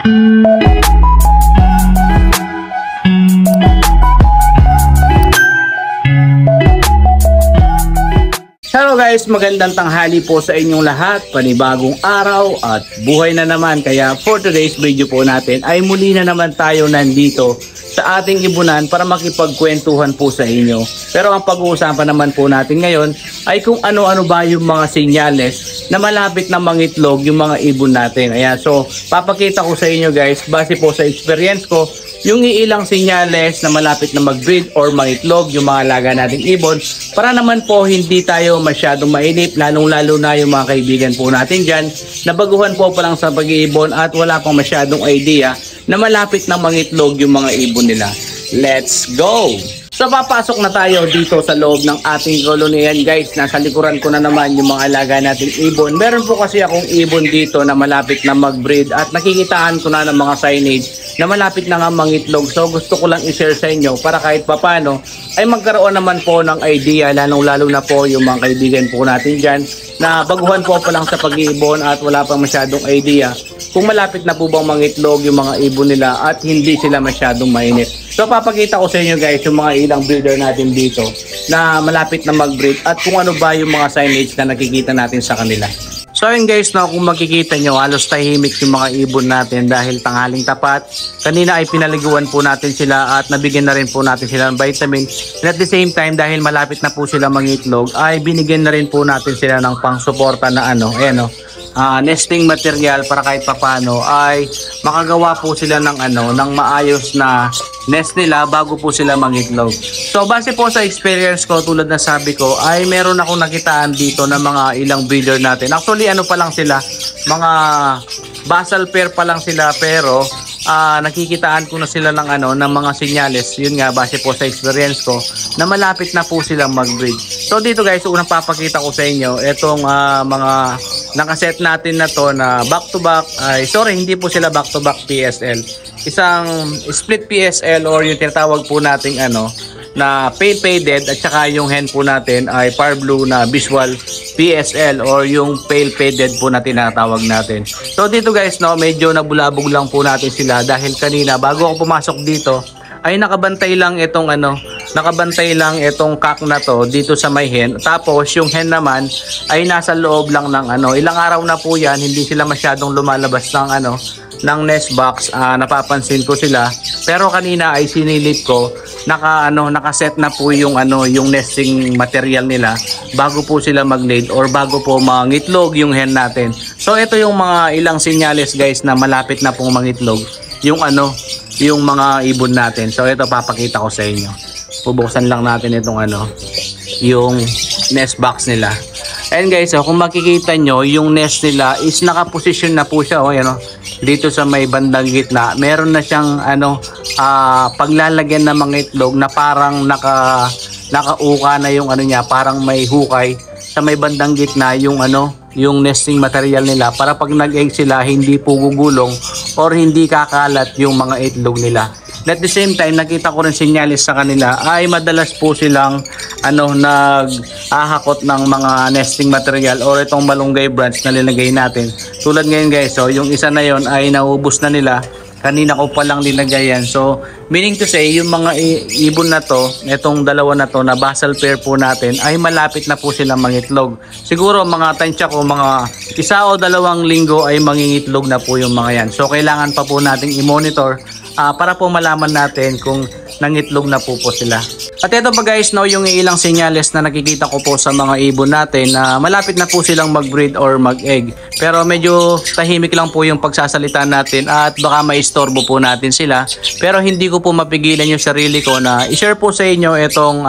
Hello guys, magandang tanghali po sa inyong lahat. Panibagong araw at buhay na naman. Kaya for today's video po natin ay muli na naman tayo nandito sa ating ibunan para makipagkwentuhan po sa inyo. Pero ang pag-uusapan naman po natin ngayon ay kung ano-ano ba yung mga senyales na malapit na mangitlog yung mga ibon natin. Ayan, so papakita ko sa inyo guys, base po sa experience ko, yung ilang senyales na malapit na mag-breed or mangitlog yung mga alaga nating ibon, para naman po hindi tayo masyadong mainip, lalong-lalo na yung mga kaibigan po natin dyan na baguhan po pa lang sa pag-iibon at wala pang masyadong idea na malapit na mangitlog yung mga ibon nila. Let's go! So papasok na tayo dito sa loob ng ating koloniyan guys. Nasa likuran ko na naman yung mga alaga nating ibon. Meron po kasi akong ibon dito na malapit na mag-breed at nakikitaan ko na ng mga signage na malapit na nga mangitlog. So gusto ko lang i-share sa inyo para kahit papano ay magkaroon naman po ng idea, lalong-lalo na po yung mga kaibigan po natin dyan na baguhan po pa lang sa pag-iibon at wala pang masyadong idea kung malapit na po bang mangitlog yung mga ibon nila at hindi sila masyadong mainit. So papakita ko sa inyo guys yung mga ilang breeder natin dito na malapit na mag-breed at kung ano ba yung mga signage na nakikita natin sa kanila. So ayun guys, no, kung makikita nyo, halos tahimik yung mga ibon natin dahil tanghaling tapat. Kanina ay pinaliguan po natin sila at nabigyan na rin po natin sila ng vitamin. And at the same time, dahil malapit na po sila mangitlog, ay binigyan na rin po natin sila ng pang-suporta na nesting material para kahit papano ay makagawa po sila ng ng maayos na nest nila bago po sila mangitlog. So base po sa experience ko, tulad na sabi ko, ay meron akong nakitaan dito ng mga ilang breeder natin. Actually pa lang sila, mga basal pair pa lang sila, pero nakikitaan ko na sila ng mga senyales. Yun nga, base po sa experience ko na malapit na po silang mag-breed. So dito guys, unang papakita ko sa inyo itong mga nakaset natin na to na back to back, hindi po sila back to back PSL, isang split PSL or yung tinatawag po nating na pale faded, at saka yung hen po natin ay par blue na visual PSL or yung pale faded po na tinatawag natin. So dito guys, medyo nabulabog lang po natin sila dahil kanina bago ako pumasok dito ay nakabantay lang itong cock na to dito sa may hen. Tapos yung hen naman ay nasa loob lang ng ilang araw na po yan, hindi sila masyadong lumalabas ng nest box. Napapansin ko sila, pero kanina ay sinilip ko, nakaset na po yung nesting material nila bago po sila mag-laid or bago po mangitlog yung hen natin. So ito yung mga ilang senyales guys na malapit na pong mangitlog yung mga ibon natin. So ito papakita ko sa inyo. Bubuksan lang natin itong yung nest box nila. And guys, kung makikita nyo, yung nest nila is nakaposisyon na po siya. Dito sa may bandang gitna, meron na siyang paglalagyan ng mga itlog na parang nakauka na yung niya, parang may hukay sa may bandang gitna yung nesting material nila para pag nag-egg sila hindi po gugulong or hindi kakalat yung mga itlog nila. At the same time, nakita ko rin senyales sa kanila ay madalas po silang nag-ahakot ng mga nesting material or itong malunggay branch na linagay natin. Tulad ngayon guys, so yung isa na yon ay naubos na nila. Kanina ko pa lang linagay yan. So meaning to say, yung mga ibon na to, itong dalawa na to na basal pair po natin, ay malapit na po silang mangitlog. Siguro mga tansya ko, mga 1 o 2 linggo ay mangingitlog na po yung mga yan. So kailangan pa po nating i-monitor para po malaman natin kung nangitlog na po sila. At ito pa guys, yung ilang senyales na nakikita ko po sa mga ibon natin na malapit na po silang mag-breed or mag-egg. Pero medyo tahimik lang po yung pagsasalita natin at baka maistorbo po natin sila. Pero hindi ko po mapigilan yung sarili ko na i-share po sa inyo itong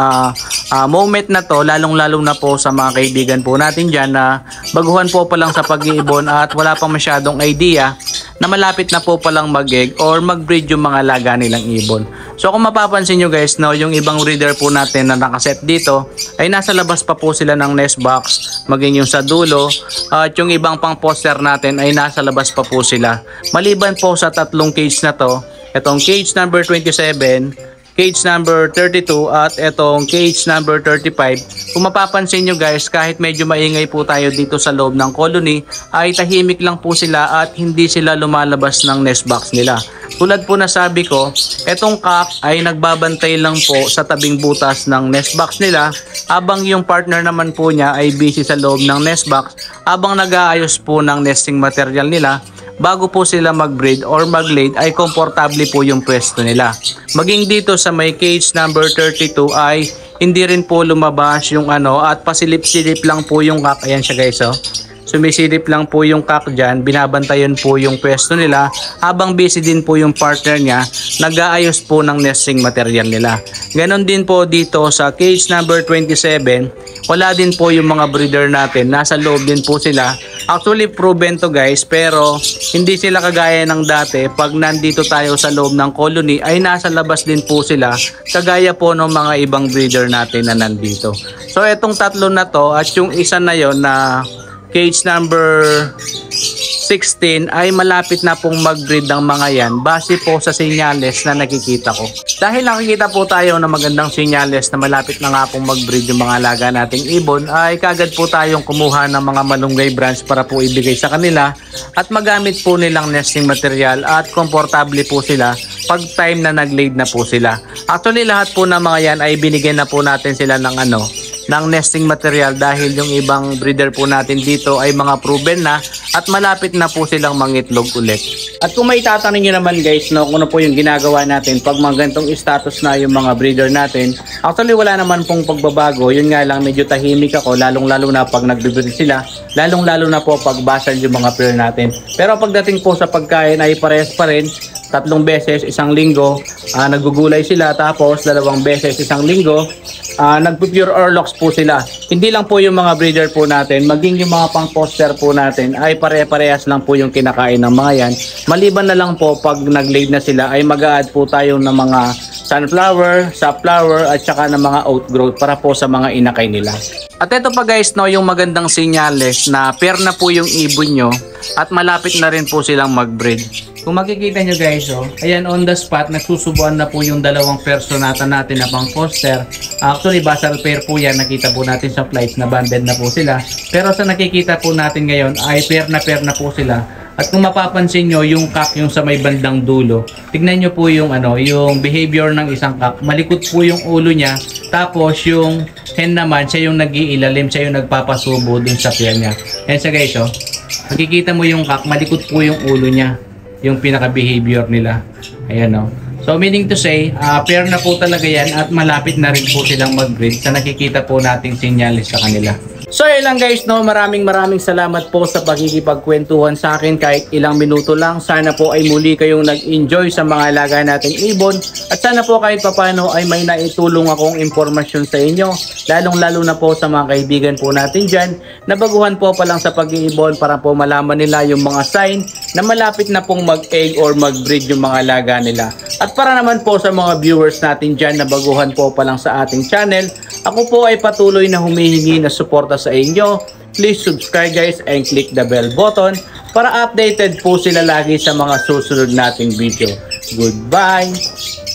moment na to, lalong-lalo na po sa mga kaibigan po natin dyan na baguhan po pa lang sa pag-iibon at wala pang masyadong idea na malapit na po palang mag-egg or mag-breed yung mga alaga nilang ibon. So kung mapapansin nyo guys, yung ibang breeder po natin na nakaset dito ay nasa labas pa po sila ng nest box, maging yung sa dulo, at yung ibang pang poster natin ay nasa labas pa po sila. Maliban po sa 3 cage na to, itong cage number 27, cage number 32 at etong cage number 35. Kung mapapansin nyo guys, kahit medyo maingay po tayo dito sa loob ng colony, ay tahimik lang po sila at hindi sila lumalabas ng nest box nila. Tulad po na sabi ko, etong cock ay nagbabantay lang po sa tabing butas ng nest box nila, habang yung partner naman po niya ay busy sa loob ng nest box habang nag-aayos po ng nesting material nila. Bago po sila mag-breed or mag-laid ay komportable po yung pwesto nila. Maging dito sa may cage number 32 ay hindi rin po lumabas yung at pasilip-silip lang po yung cock. Ayan siya guys, oh. Sumisilip lang po yung cock dyan, binabantayan po yung pwesto nila habang busy din po yung partner niya, nag-aayos po ng nesting material nila. Ganon din po dito sa cage number 27, wala din po yung mga breeder natin, nasa loob din po sila. Actually proven to guys, pero hindi sila kagaya ng dati. Pag nandito tayo sa loob ng colony ay nasa labas din po sila, kagaya po ng mga ibang breeder natin na nandito. So etong tatlo na to at yung isa na yon na cage number 16 ay malapit na pong mag-breed ng mga yan base po sa senyales na nakikita ko. Dahil nakikita po tayo na magandang senyales na malapit na nga pong mag-breed yung mga alaga nating ibon, ay kagad po tayong kumuha ng mga malunggay branch para po ibigay sa kanila at magamit po nilang nesting material at komportable po sila pag time na nag-laid na po sila. Actually lahat po ng mga yan ay binigyan na po natin sila ng ng nesting material dahil yung ibang breeder po natin dito ay mga proven na at malapit na po silang mangitlog ulit. At kung may tatanong nyo naman guys, kung ano po yung ginagawa natin pag mga ganitong status na yung mga breeder natin, actually wala naman pong pagbabago. Yun nga lang, medyo tahimik ako, lalong-lalo na pag nagbe-breed sila, lalong-lalo na po pag basal yung mga pair natin. Pero pagdating po sa pagkain ay parehas pa rin. 3 beses isang linggo naggugulay sila, tapos 2 beses isang linggo nagpupure Orlox po sila. Hindi lang po yung mga breeder po natin, maging yung mga pang poster po natin ay pare-parehas lang po yung kinakain ng mga yan. Maliban na lang po pag nag-laid na sila ay mag-a-add po tayo ng mga sunflower, safflower at saka ng mga outgrowth para po sa mga inakay nila. At ito pa guys, yung magandang senyales na pair na po yung ibon nyo at malapit na rin po silang mag-breed. Kung makikita nyo guys, ayan on the spot, nagsusubuan na po yung 2 personata natin na pang poster. Actually, basal pair po yan, nakita po natin sa flights na banded na po sila. Pero sa nakikita po natin ngayon ay pair na po sila. At kung mapapansin nyo, yung cock yung sa may bandang dulo, tignan nyo po yung yung behavior ng isang cock. Malikot po yung ulo niya, tapos yung hen naman, siya yung nag-iilalim, siya yung nagpapasubo dun sa pair niya. Ayan siya guys, makikita mo yung cock, malikot po yung ulo niya, yung pinaka-behavior nila. Ayan So meaning to say, pair na po talaga yan at malapit na rin po silang mag-breed sa nakikita po nating sinyalis sa kanila. So yun lang guys, maraming salamat po sa pagkikipagkwentuhan sa akin kahit ilang minuto lang. Sana po ay muli kayong nag-enjoy sa mga alaga nating ibon at sana po kahit papano ay may naitulong akong impormasyon sa inyo, lalong-lalo na po sa mga kaibigan po natin dyan na baguhan po pa lang sa pag-iibon para po malaman nila yung mga sign na malapit na pong mag-egg or mag-breed yung mga alaga nila. At para naman po sa mga viewers natin dyan na baguhan po pa lang sa ating channel, ako po ay patuloy na humihingi na suporta sa inyo. Please subscribe guys and click the bell button para updated po sila lagi sa mga susunod nating video. Goodbye!